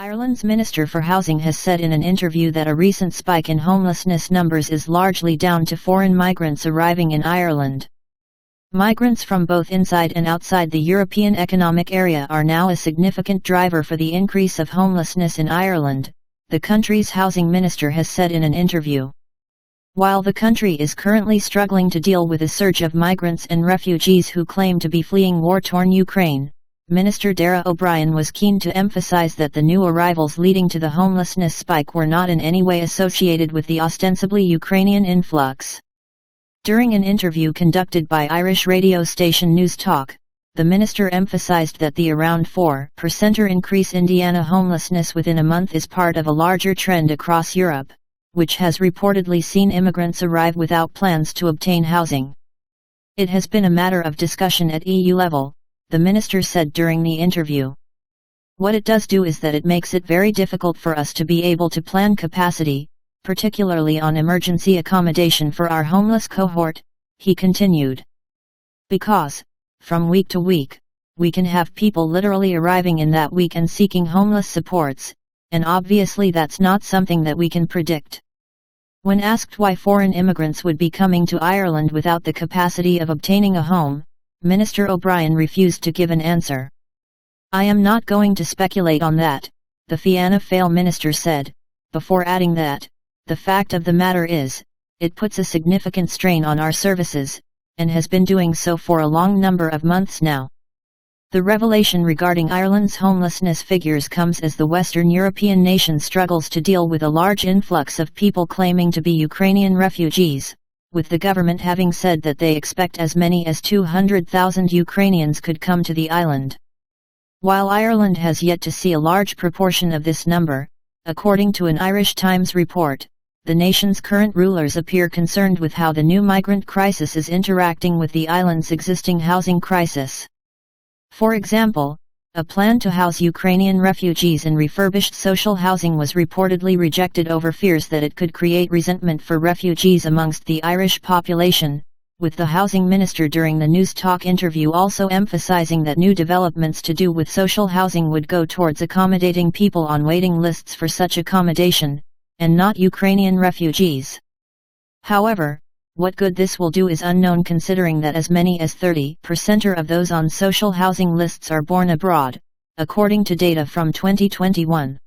Ireland's Minister for Housing has said in an interview that a recent spike in homelessness numbers is largely down to foreign migrants arriving in Ireland. Migrants from both inside and outside the European Economic Area are now a significant driver for the increase of homelessness in Ireland, the country's housing minister has said in an interview. While the country is currently struggling to deal with a surge of migrants and refugees who claim to be fleeing war-torn Ukraine, Minister Darragh O'Brien was keen to emphasise that the new arrivals leading to the homelessness spike were not in any way associated with the ostensibly Ukrainian influx. During an interview conducted by Irish radio station Newstalk, the minister emphasised that the around 4% increase in Indiana homelessness within a month is part of a larger trend across Europe, which has reportedly seen immigrants arrive without plans to obtain housing. It has been a matter of discussion at EU level, the minister said during the interview. What it does do is that it makes it very difficult for us to be able to plan capacity, particularly on emergency accommodation for our homeless cohort, he continued. Because, from week to week, we can have people literally arriving in that week and seeking homeless supports, and obviously that's not something that we can predict. When asked why foreign immigrants would be coming to Ireland without the capacity of obtaining a home, Minister O'Brien refused to give an answer. I am not going to speculate on that, the Fianna Fáil minister said, before adding that, the fact of the matter is, it puts a significant strain on our services, and has been doing so for a long number of months now. The revelation regarding Ireland's homelessness figures comes as the Western European nation struggles to deal with a large influx of people claiming to be Ukrainian refugees, with the government having said that they expect as many as 200,000 Ukrainians could come to the island. While Ireland has yet to see a large proportion of this number, according to an Irish Times report, the nation's current rulers appear concerned with how the new migrant crisis is interacting with the island's existing housing crisis. For example, a plan to house Ukrainian refugees in refurbished social housing was reportedly rejected over fears that it could create resentment for refugees amongst the Irish population, with the housing minister during the Newstalk interview also emphasising that new developments to do with social housing would go towards accommodating people on waiting lists for such accommodation, and not Ukrainian refugees. However, what good this will do is unknown considering that as many as 30% of those on social housing lists are born abroad, according to data from 2021.